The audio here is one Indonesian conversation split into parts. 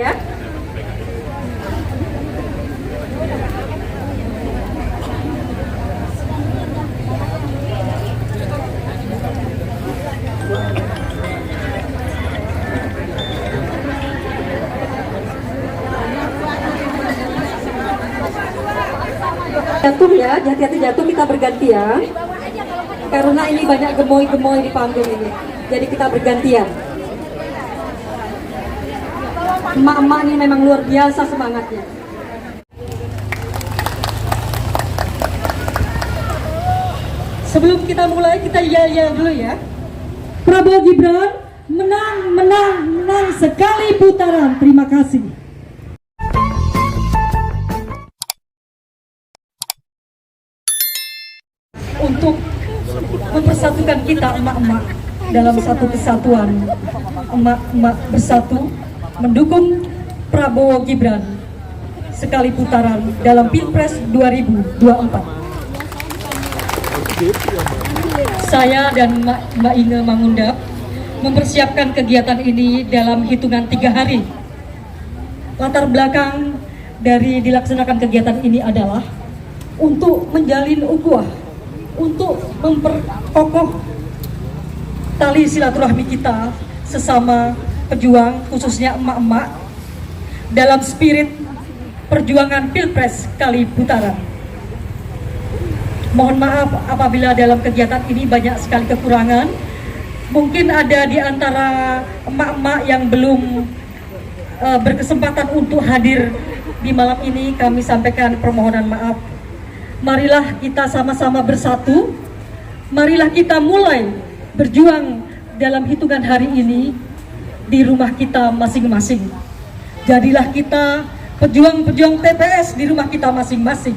Ya. Jatuh ya, hati-hati jatuh, kita bergantian. Karena ini banyak gemoy-gemoy di panggung ini. Jadi kita bergantian. Emak-emak ini memang luar biasa semangatnya. Sebelum kita mulai, kita yel-yel dulu ya. Prabowo Gibran menang, menang, menang sekali putaran. Terima kasih. Untuk mempersatukan kita emak-emak dalam satu kesatuan, emak-emak bersatu mendukung Prabowo Gibran sekali putaran dalam Pilpres 2024. Saya dan Mbak Inge Mangundap mempersiapkan kegiatan ini dalam hitungan 3 hari. Latar belakang dari dilaksanakan kegiatan ini adalah untuk menjalin ukhuwah, untuk memperkokoh tali silaturahmi kita sesama pejuang, khususnya emak-emak, dalam spirit perjuangan Pilpres kali putaran. Mohon maaf apabila dalam kegiatan ini banyak sekali kekurangan. Mungkin ada di antara emak-emak yang belum berkesempatan untuk hadir di malam ini, kami sampaikan permohonan maaf. Marilah kita sama-sama bersatu, marilah kita mulai berjuang dalam hitungan hari ini di rumah kita masing-masing. Jadilah kita pejuang-pejuang TPS di rumah kita masing-masing.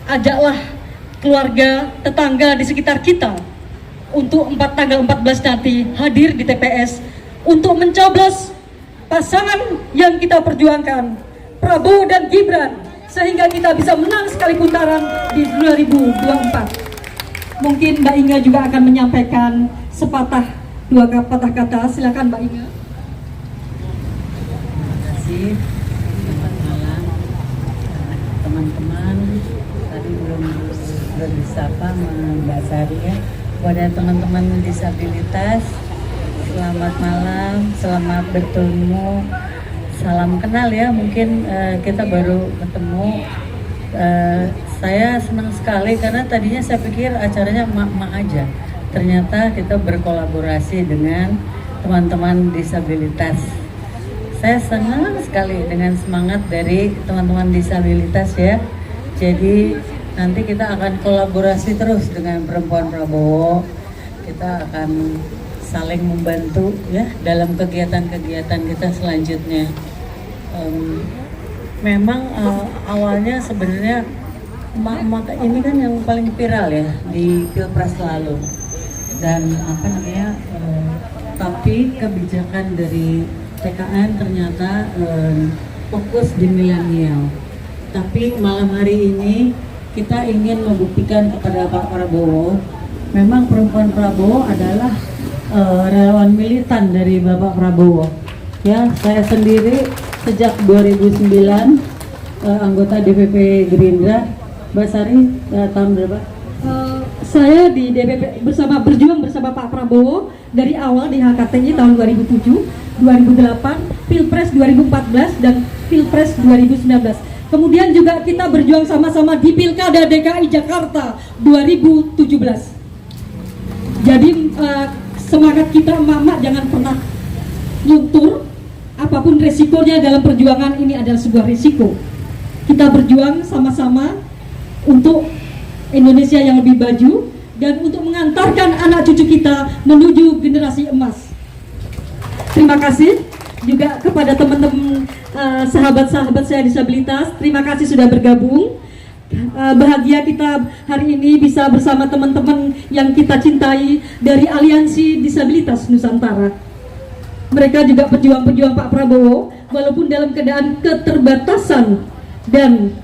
Ajaklah keluarga, tetangga di sekitar kita untuk tanggal 14 nanti hadir di TPS untuk mencoblos pasangan yang kita perjuangkan, Prabowo dan Gibran, sehingga kita bisa menang sekali putaran di 2024. Mungkin Mbak Inga juga akan menyampaikan sepatah dua patah kata. Silakan Mbak Inga. Terima kasih. Selamat malam teman-teman. Tadi belum bersapa Mbak Sari ya. Kepada teman-teman disabilitas, selamat malam, selamat bertemu. Salam kenal ya, mungkin kita baru ketemu. Saya senang sekali karena tadinya saya pikir acaranya emak-emak aja. Ternyata kita berkolaborasi dengan teman-teman disabilitas. Saya senang sekali dengan semangat dari teman-teman disabilitas ya. Jadi nanti kita akan kolaborasi terus dengan perempuan Prabowo. Kita akan saling membantu ya dalam kegiatan-kegiatan kita selanjutnya. Memang awalnya sebenarnya emak-emak ini kan yang paling viral ya di Pilpres lalu, dan tapi kebijakan dari TKN ternyata fokus di milenial. Tapi malam hari ini kita ingin membuktikan kepada Pak Prabowo, memang perempuan Prabowo adalah relawan militan dari Bapak Prabowo. Ya, saya sendiri sejak 2009 anggota DPP Gerindra. Mbak Sari tahun berapa? Saya di DPP berjuang bersama Pak Prabowo dari awal di HKTI tahun 2007, 2008, Pilpres 2014 dan Pilpres 2019. Kemudian juga kita berjuang sama-sama di Pilkada DKI Jakarta 2017. Jadi semangat kita emak-emak jangan pernah luntur. Apapun resikonya dalam perjuangan ini adalah sebuah risiko. Kita berjuang sama-sama untuk Indonesia yang lebih maju dan untuk mengantarkan anak cucu kita menuju generasi emas. Terima kasih juga kepada teman-teman sahabat-sahabat saya disabilitas. Terima kasih sudah bergabung. Bahagia kita hari ini bisa bersama teman-teman yang kita cintai dari Aliansi Disabilitas Nusantara. Mereka juga pejuang-pejuang Pak Prabowo, walaupun dalam keadaan keterbatasan dan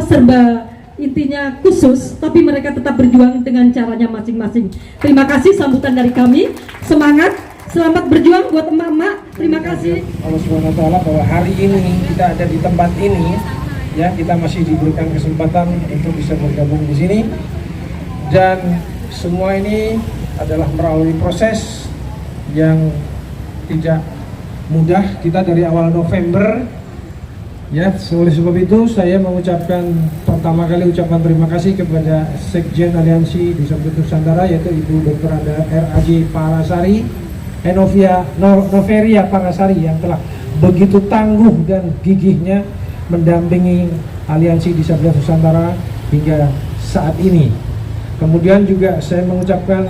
serba intinya khusus, tapi mereka tetap berjuang dengan caranya masing-masing. Terima kasih sambutan dari kami. Semangat, Selamat berjuang buat emak-emak. Terima kasih. Allah SWT bahwa hari ini kita ada di tempat ini, ya, kita masih diberikan kesempatan untuk bisa bergabung di sini, dan semua ini adalah melalui proses yang tidak mudah. Kita dari awal November, ya, oleh sebab itu saya mengucapkan pertama kali ucapan terima kasih kepada Sekjen Aliansi Disabilitas Nusantara, yaitu Ibu Dr. R.A.J. Parasari, Noveria Parasari, yang telah begitu tangguh dan gigihnya mendampingi Aliansi Disabilitas Nusantara hingga saat ini. Kemudian juga saya mengucapkan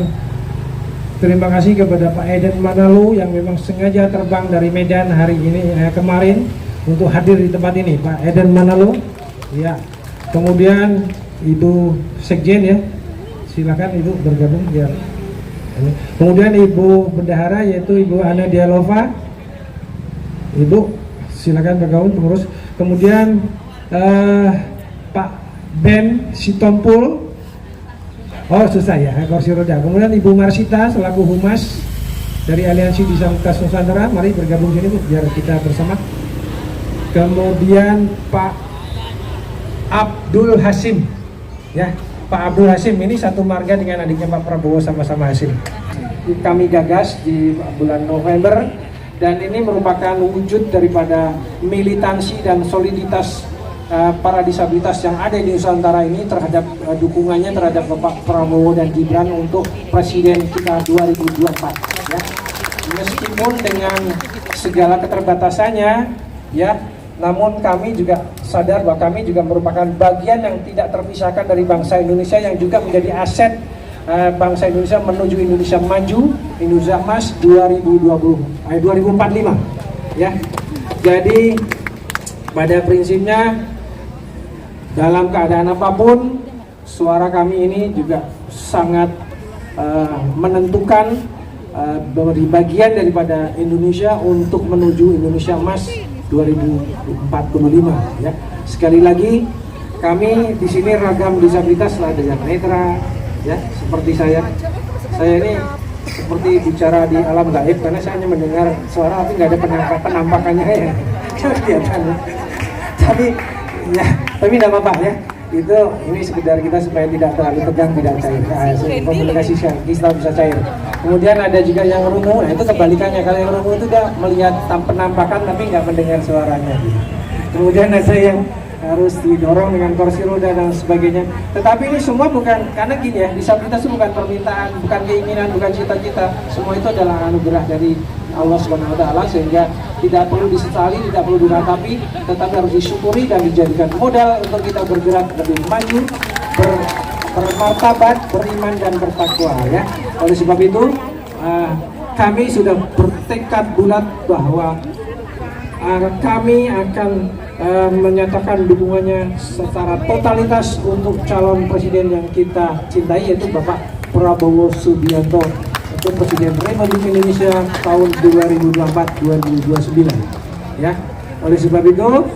terima kasih kepada Pak Eden Manalo yang memang sengaja terbang dari Medan hari ini kemarin untuk hadir di tempat ini, Pak Eden Manalo. Ya. Kemudian Ibu Sekjen, ya, silakan Ibu bergabung biar. Kemudian Ibu Bendahara, yaitu Ibu Ana Dialova. Ibu silakan bergabung pengurus. Kemudian Pak Ben Sitompul. Oh, susah ya, kursi roda. Kemudian Ibu Marsita selaku Humas dari Aliansi Disabilitas Nusantara, mari bergabung sini Bu, biar kita bersama. Kemudian Pak Abdul Hasim, ya, Pak Abdul Hasim ini satu marga dengan adiknya Pak Prabowo, sama-sama Hasim. Kami gagas di bulan November, dan ini merupakan wujud daripada militansi dan soliditas para disabilitas yang ada di Nusantara ini terhadap dukungannya terhadap Bapak Prabowo dan Gibran untuk Presiden kita 2024. Ya. Meskipun dengan segala keterbatasannya, ya, namun kami juga sadar bahwa kami juga merupakan bagian yang tidak terpisahkan dari bangsa Indonesia yang juga menjadi aset bangsa Indonesia menuju Indonesia maju, Indonesia Emas 2045. Ya. Jadi pada prinsipnya dalam keadaan apapun suara kami ini juga sangat menentukan dari bagian daripada Indonesia untuk menuju Indonesia Emas 2045, ya. Sekali lagi kami di sini ragam disabilitas, ada yang netra, ya, seperti saya ini seperti bicara di alam gaib karena saya hanya mendengar suara tapi nggak ada penampakannya, ya. Kelihatan. Tapi ya, tapi tidak apa-apa, ya. Ini sekedar kita supaya tidak terlalu tegang, tidak cair. Komunikasi kita bisa cair. Kemudian ada juga yang rungu, nah itu kebalikannya. Kalau yang rungu itu udah melihat penampakan tapi nggak mendengar suaranya. Kemudian ada yang harus didorong dengan kursi roda dan sebagainya. Tetapi ini semua bukan, karena gini ya, disabilitas itu bukan permintaan, bukan keinginan, bukan cita-cita. Semua itu adalah anugerah dari Allah Subhanahu wa Ta'ala, sehingga tidak perlu disesali, tidak perlu diratapi, tetapi harus disyukuri dan dijadikan modal untuk kita bergerak lebih maju, bermartabat, beriman dan bertakwa, ya. Oleh sebab itu kami sudah bertekad bulat bahwa kami akan menyatakan dukungannya secara totalitas untuk calon presiden yang kita cintai, yaitu Bapak Prabowo Subianto untuk Presiden Republik Indonesia tahun 2024-2029, ya. Oleh sebab itu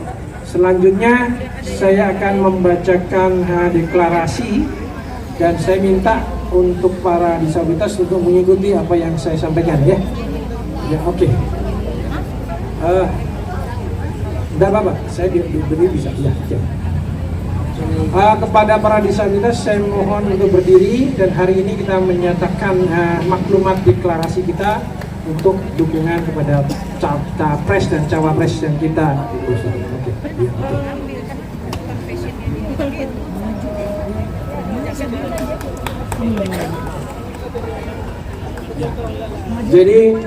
selanjutnya saya akan membacakan deklarasi, dan saya minta untuk para disabilitas untuk mengikuti apa yang saya sampaikan, ya. Ya, oke. Tidak apa-apa, saya berdiri bisa. Ya, ya. Kepada para disabilitas saya mohon untuk berdiri, dan hari ini kita menyatakan maklumat deklarasi kita untuk dukungan kepada capres dan cawapres yang kita usung. Oke. Ya, ya. Jadi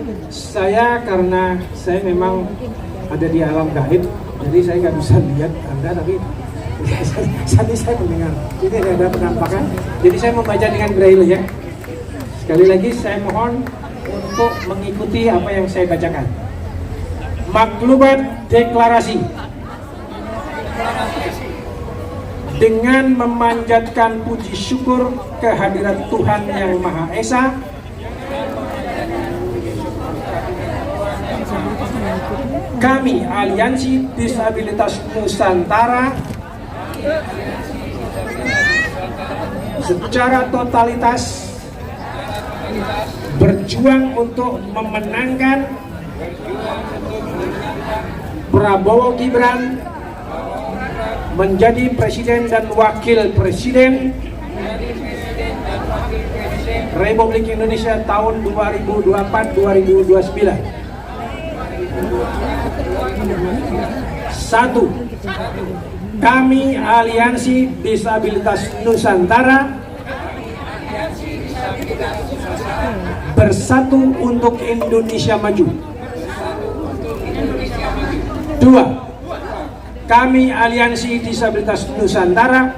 karena saya memang ada di alam gaib, jadi saya nggak bisa lihat Anda, tapi tadi saya mendengar ini ada penampakan, jadi saya membaca dengan braille, ya. Sekali lagi saya mohon untuk mengikuti apa yang saya bacakan. Maklumat deklarasi. Dengan memanjatkan puji syukur kehadirat Tuhan Yang Maha Esa, kami Aliansi Disabilitas Nusantara secara totalitas berjuang untuk memenangkan Prabowo Gibran menjadi presiden dan wakil presiden Republik Indonesia tahun 2024-2029. 1. Kami Aliansi Disabilitas Nusantara bersatu untuk Indonesia maju. 2. Kami Aliansi Disabilitas Nusantara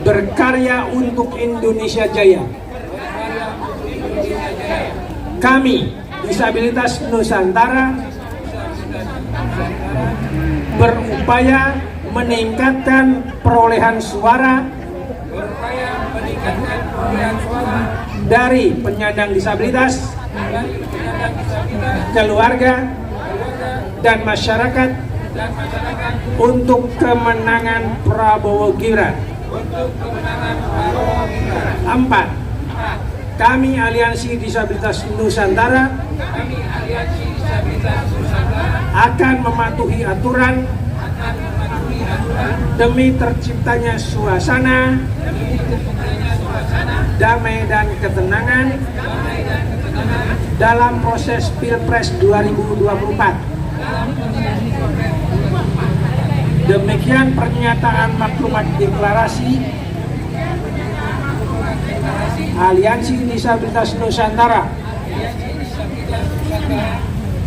berkarya untuk Indonesia Jaya. Kami Disabilitas Nusantara berupaya meningkatkan perolehan suara dari penyandang disabilitas, keluarga, dan masyarakat untuk kemenangan Prabowo Gibran. 4. Kami Aliansi Disabilitas Nusantara akan mematuhi aturan demi terciptanya suasana damai dan ketenangan dalam proses Pilpres 2024. Demikian pernyataan maklumat deklarasi Aliansi Disabilitas Nusantara.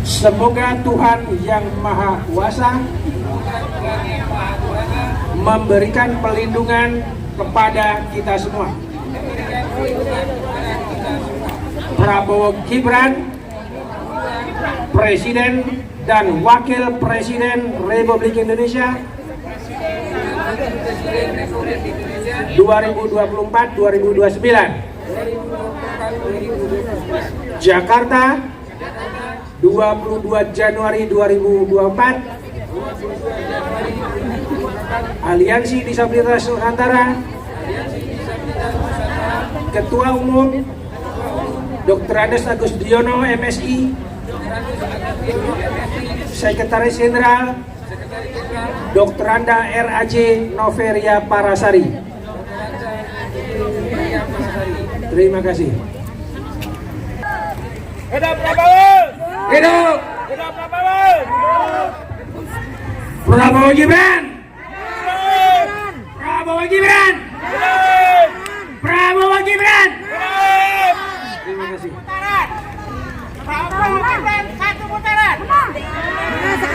Semoga Tuhan Yang Maha Kuasa memberikan perlindungan kepada kita semua. Prabowo Gibran, Presiden dan Wakil Presiden Republik Indonesia 2024-2029. Jakarta, 22 Januari 2024. Aliansi Disabilitas Nusantara, Ketua Umum Dr. Andes Agusdiono MSI, Sekretaris Jenderal Dr. Anda RAJ Noveria Parasari. Terima kasih. Hidup Prabowo! Hidup Hidup Prabowo! Prabowo Gibran! Prabowo Gibran! Prabowo Gibran! Terima kasih. Prabowo Gibran satu putaran.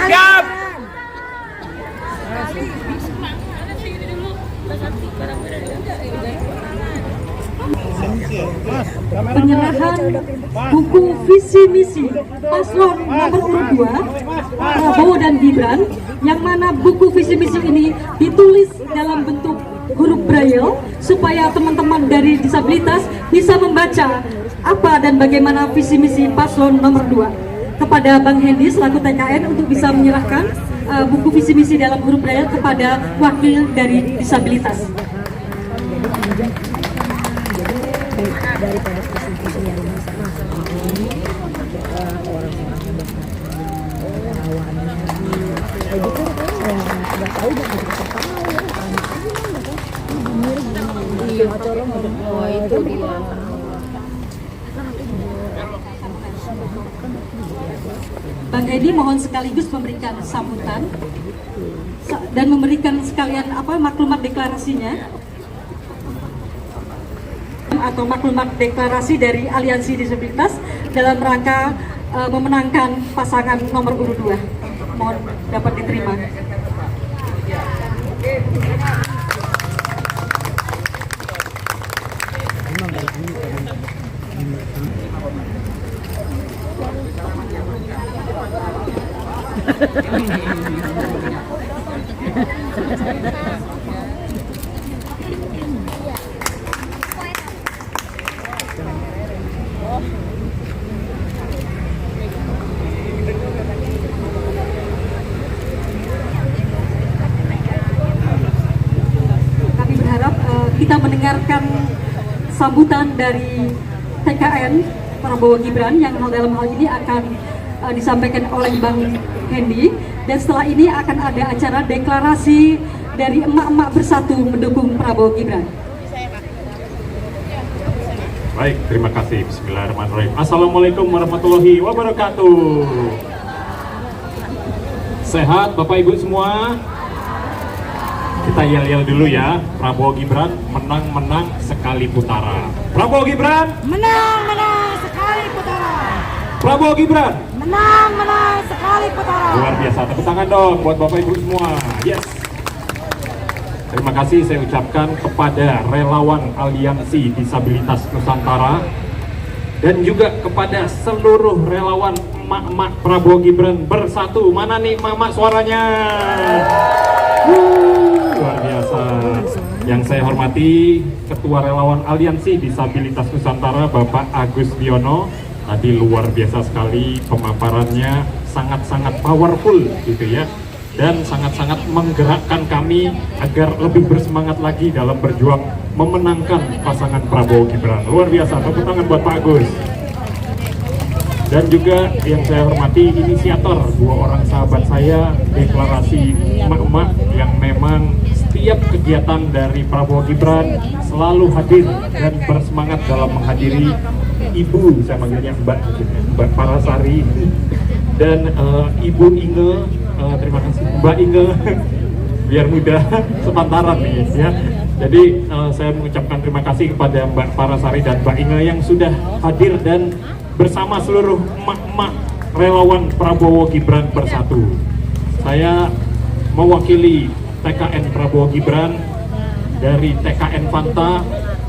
Siap. Penyerahan buku visi misi paslon nomor urut 2 Prabowo dan Gibran, yang mana buku visi misi ini ditulis dalam bentuk huruf braille supaya teman-teman dari disabilitas bisa membaca apa dan bagaimana visi misi paslon nomor 2. Kepada Bang Hendy selaku TKN untuk bisa menyerahkan buku visi misi dalam huruf braille kepada wakil dari disabilitas. Daripada visi yang masuk ini orang-orang lawannya kayak gitu saya nggak tahu jangan kita tahu ya tolong itu dia. Bang Edi mohon sekaligus memberikan sambutan dan memberikan sekalian maklumat deklarasinya atau maklumat deklarasi dari Aliansi Disabilitas dalam rangka memenangkan pasangan nomor urut 2. Mohon dapat diterima. Kami berharap kita mendengarkan sambutan dari TKN Prabowo Gibran yang dalam hal ini akan disampaikan oleh Bang Hendy, dan setelah ini akan ada acara deklarasi dari emak-emak bersatu mendukung Prabowo Gibran. Baik, terima kasih. Bismillahirrahmanirrahim. Assalamualaikum warahmatullahi wabarakatuh. Sehat Bapak Ibu semua? Kita yel-yel dulu ya. Prabowo Gibran menang-menang sekali putaran. Prabowo Gibran Menang sekali putaran. Prabowo Gibran Menang sekali putaran. luar biasa. Tepuk tangan dong buat Bapak Ibu semua. Yes. Terima kasih saya ucapkan kepada relawan Aliansi Disabilitas Nusantara dan juga kepada seluruh relawan emak-emak Prabowo Gibran bersatu. Mana nih emak-emak suaranya? Luar biasa. Yang saya hormati Ketua Relawan Aliansi Disabilitas Nusantara Bapak Agus Diono. Tadi luar biasa sekali pemaparannya, sangat-sangat powerful gitu ya. Dan sangat-sangat menggerakkan kami agar lebih bersemangat lagi dalam berjuang memenangkan pasangan Prabowo Gibran. Luar biasa, tepuk tangan buat Pak Agus. Dan juga yang saya hormati inisiator, dua orang sahabat saya, deklarasi emak-emak yang memang setiap kegiatan dari Prabowo Gibran selalu hadir dan bersemangat dalam menghadiri Ibu, saya manggilnya Mbak Parasari, dan Ibu Inge, terima kasih Mbak Inge, biar mudah sepantaran nih ya. Jadi saya mengucapkan terima kasih kepada Mbak Parasari dan Mbak Inge yang sudah hadir dan bersama seluruh emak-emak relawan Prabowo Gibran bersatu. Saya mewakili TKN Prabowo Gibran dari TKN Fanta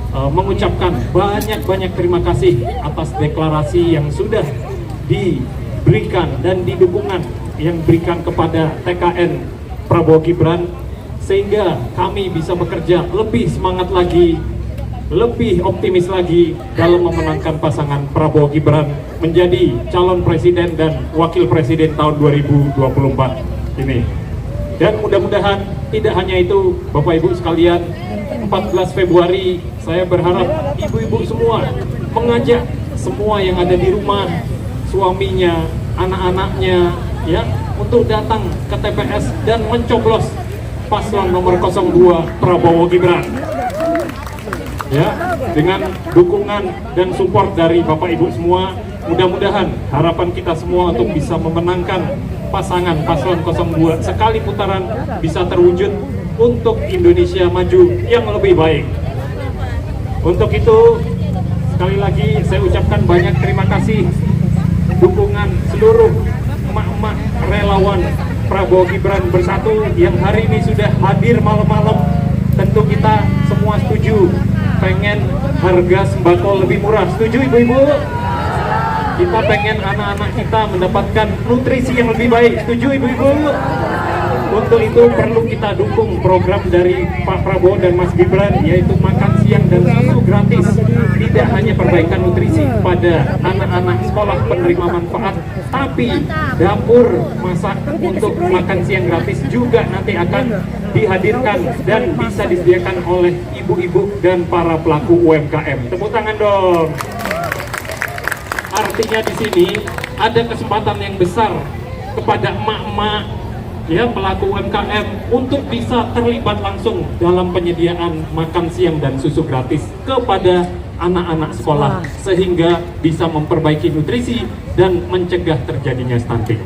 mengucapkan banyak-banyak terima kasih atas deklarasi yang sudah diberikan dan dukungan yang diberikan kepada TKN Prabowo Gibran, sehingga kami bisa bekerja lebih semangat lagi, lebih optimis lagi dalam memenangkan pasangan Prabowo Gibran menjadi calon presiden dan wakil presiden tahun 2024 ini. Dan mudah-mudahan tidak hanya itu Bapak Ibu sekalian, 14 Februari saya berharap ibu-ibu semua mengajak semua yang ada di rumah, suaminya, anak-anaknya ya, untuk datang ke TPS dan mencoblos paslon nomor 02 Prabowo Gibran. Ya, dengan dukungan dan support dari Bapak Ibu semua, mudah-mudahan harapan kita semua untuk bisa memenangkan pasangan paslon 02 sekali putaran bisa terwujud untuk Indonesia maju yang lebih baik. Untuk itu, sekali lagi saya ucapkan banyak terima kasih dukungan seluruh emak-emak relawan Prabowo Gibran bersatu yang hari ini sudah hadir malam-malam. Tentu kita semua setuju pengen harga sembako lebih murah. Setuju ibu-ibu? Kita pengen anak-anak kita mendapatkan nutrisi yang lebih baik. Setuju ibu-ibu? Untuk itu perlu kita dukung program dari Pak Prabowo dan Mas Gibran, yaitu makan siang dan susu gratis. Tidak hanya perbaikan nutrisi pada anak-anak sekolah penerima manfaat, tapi dapur masak untuk makan siang gratis juga nanti akan dihadirkan dan bisa disediakan oleh ibu-ibu dan para pelaku UMKM. Tepuk tangan dong. Artinya di sini ada kesempatan yang besar kepada emak-emak ya, pelaku UMKM untuk bisa terlibat langsung dalam penyediaan makan siang dan susu gratis kepada anak-anak sekolah, sehingga bisa memperbaiki nutrisi dan mencegah terjadinya stunting.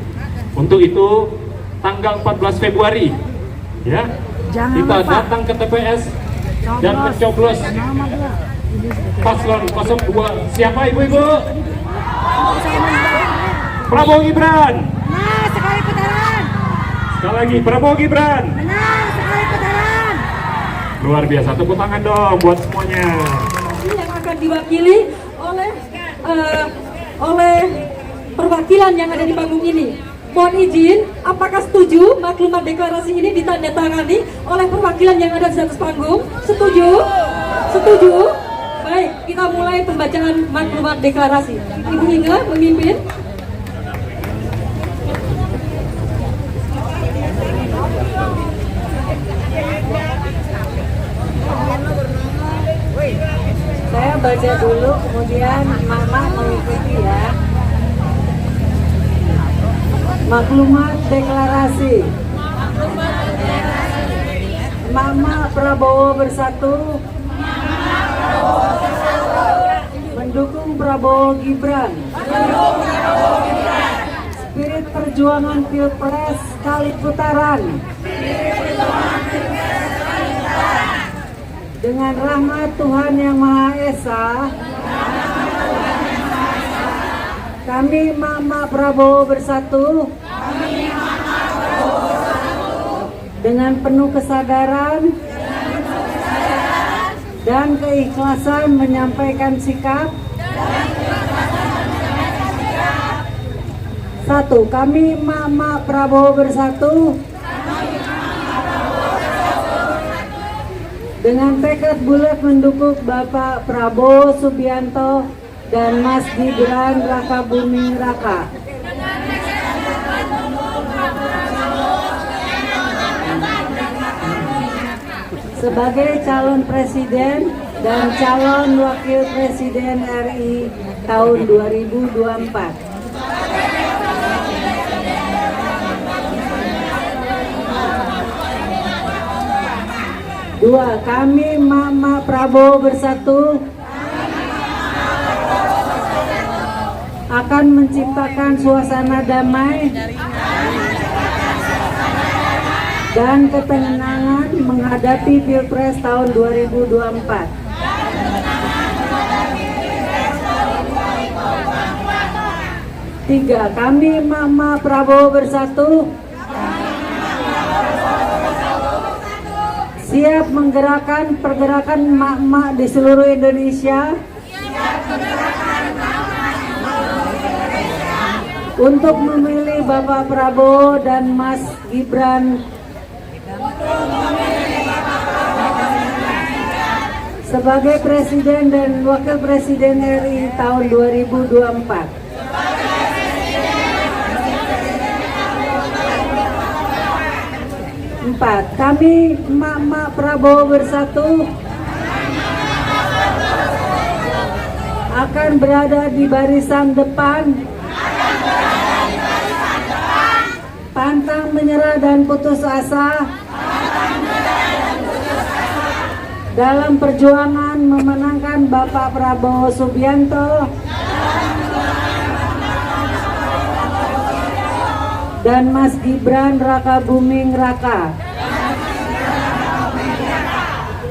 Untuk itu tanggal 14 Februari ya, kita datang ke TPS dan mencoblos paslon 02. Siapa ibu-ibu? Prabowo Gibran. Menang sekali putaran. Sekali lagi, Prabowo Gibran. Menang sekali putaran. Luar biasa, tepuk tangan dong buat semuanya. Yang akan diwakili oleh perwakilan yang ada di panggung ini. Mohon izin, apakah setuju maklumat deklarasi ini ditandatangani oleh perwakilan yang ada di atas panggung? Setuju? Setuju? Baik, kita mulai pembacaan maklumat deklarasi. Ibu Inge memimpin. Saya baca dulu, kemudian Mama mengikuti ya. Maklumat deklarasi. Mama Prabowo Bersatu mendukung Prabowo Gibran. Spirit perjuangan Pilpres kali putaran. Dengan rahmat Tuhan Yang Maha Esa, kami Mama Prabowo Bersatu dengan penuh kesadaran dan keikhlasan menyampaikan sikap. Satu, kami Mama Prabowo Bersatu dengan tekad bulat mendukung Bapak Prabowo Subianto dan Mas Gibran Raka Buming Raka sebagai calon presiden dan calon wakil presiden RI tahun 2024. Dua, kami Mama Prabowo Bersatu akan menciptakan suasana damai dan ketenangan menghadapi Pilpres tahun 2024. Tiga, kami Mama Prabowo Bersatu siap menggerakkan pergerakan emak-emak di seluruh Indonesia untuk memilih Bapak Prabowo dan Mas Gibran sebagai Presiden dan Wakil Presiden RI tahun 2024. Empat, kami Mama Prabowo Bersatu akan berada di barisan depan, pantang menyerah dan putus asa dalam perjuangan memenangkan Bapak Prabowo Subianto dan Mas Gibran Raka Buming Raka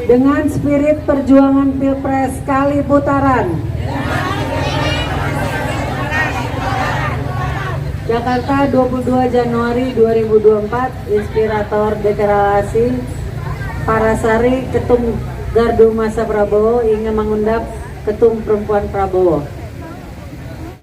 dengan spirit perjuangan Pilpres kali putaran. Jakarta 22 Januari 2024. Inspirator deklarasi Parasari Ketum Gardu Masa Prabowo ingin mengundang Ketum Perempuan Prabowo.